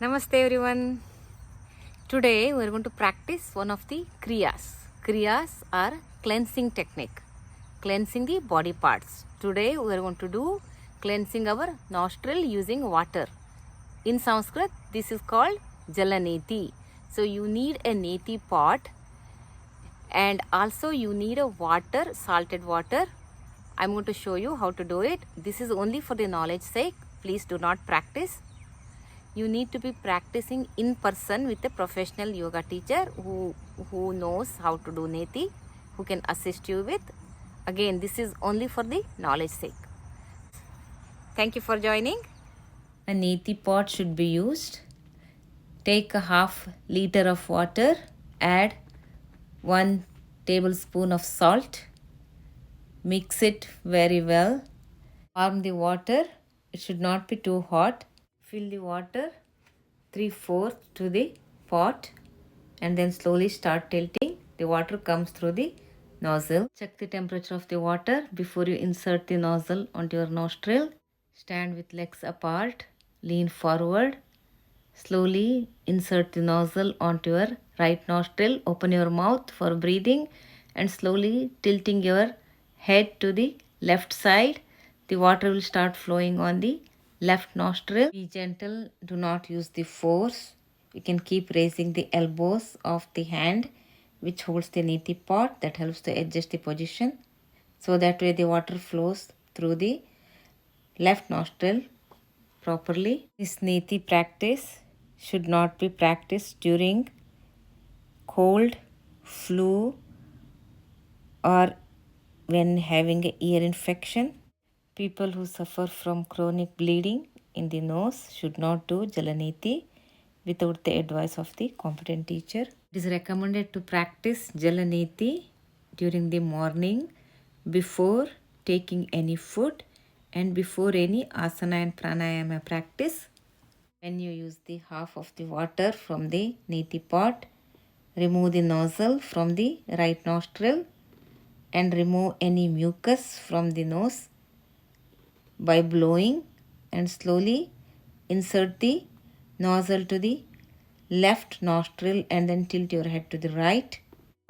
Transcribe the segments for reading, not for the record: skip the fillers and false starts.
Namaste everyone. Today we are going to practice one of the Kriyas. Kriyas are cleansing technique, cleansing the body parts. Today we are going to do cleansing our nostril using water. In Sanskrit this is called Jala Neti. So you need a neti pot and also you need a water, salted water. I am going to show you how to do it. This is only for the knowledge sake. Please do not practice. You need to be practicing in person with a professional yoga teacher who knows how to do neti, who can assist you with. Again, this is only for the knowledge sake. Thank you for joining. A neti pot should be used. Take a half liter of water, add 1 tablespoon of salt, mix it very well. Warm the water, it should not be too hot. Fill the water 3/4 to the pot and then slowly start tilting. The water comes through the nozzle. Check the temperature of the water before you insert the nozzle onto your nostril. Stand with legs apart, lean forward. Slowly insert the nozzle onto your right nostril. Open your mouth for breathing and slowly tilting your head to the left side. The water will start flowing on the left nostril. Be gentle, do not use the force. You can keep raising the elbows of the hand which holds the neti pot. That helps to adjust the position. So that way the water flows through the left nostril properly. This neti practice should not be practiced during cold, flu or when having an ear infection. People who suffer from chronic bleeding in the nose should not do Jala Neti without the advice of the competent teacher. It is recommended to practice Jala Neti during the morning before taking any food and before any asana and pranayama practice. When you use the half of the water from the neti pot, remove the nozzle from the right nostril and remove any mucus from the nose by blowing and slowly insert the nozzle to the left nostril and then tilt your head to the right.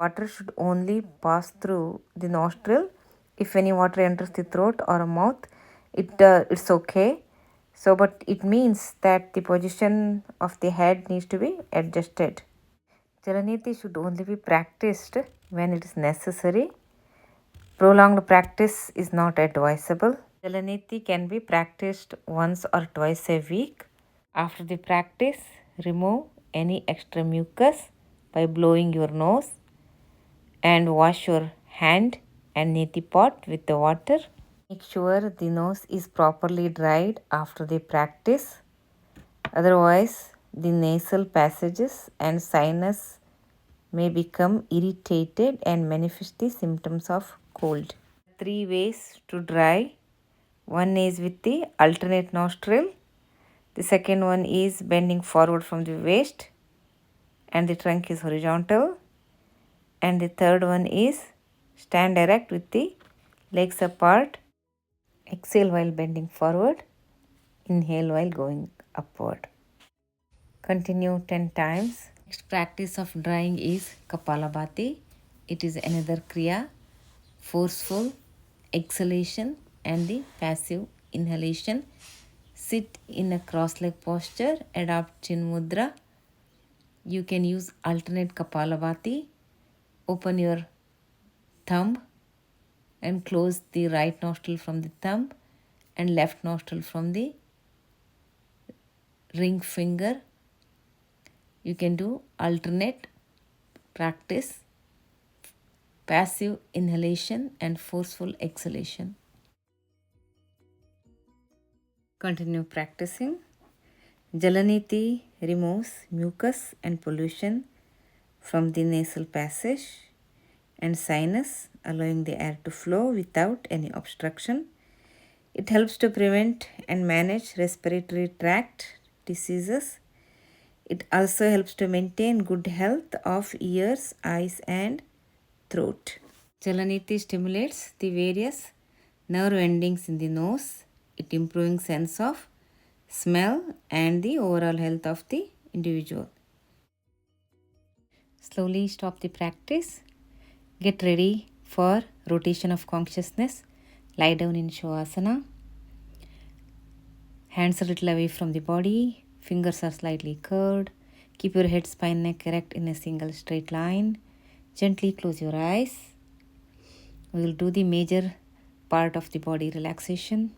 Water should only pass through the nostril. If any water enters the throat or mouth, it's okay. So, but it means that the position of the head needs to be adjusted. Jala Neti should only be practiced when it is necessary. Prolonged practice is not advisable. Jala Neti can be practiced once or twice a week. After the practice, remove any extra mucus by blowing your nose and wash your hand and neti pot with the water. Make sure the nose is properly dried after the practice. Otherwise, the nasal passages and sinus may become irritated and manifest the symptoms of cold. 3 ways to dry. One is with the alternate nostril. The second one is bending forward from the waist and the trunk is horizontal. And the third one is stand erect with the legs apart. Exhale while bending forward. Inhale while going upward. Continue 10 times. Next practice of drying is Kapalabhati. It is another Kriya, forceful exhalation and the passive inhalation. Sit in a cross-leg posture, adopt Chin Mudra. You can use alternate Kapalabhati. Open your thumb and close the right nostril from the thumb and left nostril from the ring finger. You can do alternate practice, passive inhalation and forceful exhalation. Continue practicing. Jala Neti removes mucus and pollution from the nasal passage and sinus, allowing the air to flow without any obstruction. It helps to prevent and manage respiratory tract diseases. It also helps to maintain good health of ears, eyes and throat. Jala Neti stimulates the various nerve endings in the nose. It improving sense of smell, and the overall health of the individual. Slowly stop the practice. Get ready for rotation of consciousness. Lie down in Shavasana. Hands a little away from the body. Fingers are slightly curved. Keep your head, spine, neck erect in a single straight line. Gently close your eyes. We will do the major part of the body relaxation.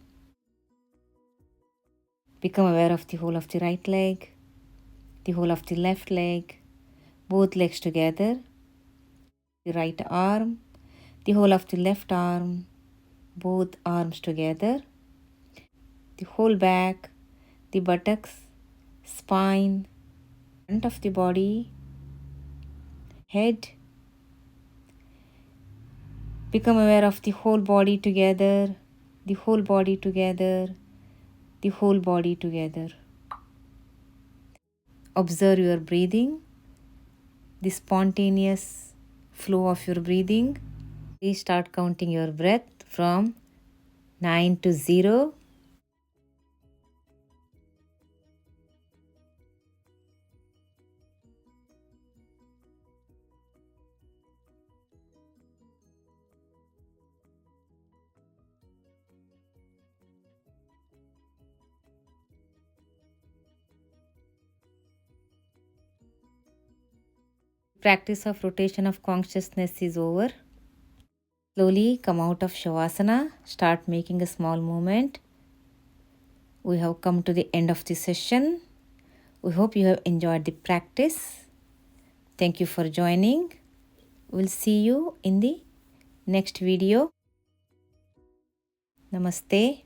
Become aware of the whole of the right leg, the whole of the left leg, both legs together, the right arm, the whole of the left arm, both arms together, the whole back, the buttocks, spine, front of the body, head. Become aware of the whole body together, the whole body together, the whole body together. Observe your breathing, the spontaneous flow of your breathing. Please start counting your breath from 9 to 0. Practice of rotation of consciousness is over. Slowly come out of Shavasana. Start making a small movement. We have come to the end of the session. We hope you have enjoyed the practice. Thank you for joining. We'll see you in the next video. Namaste.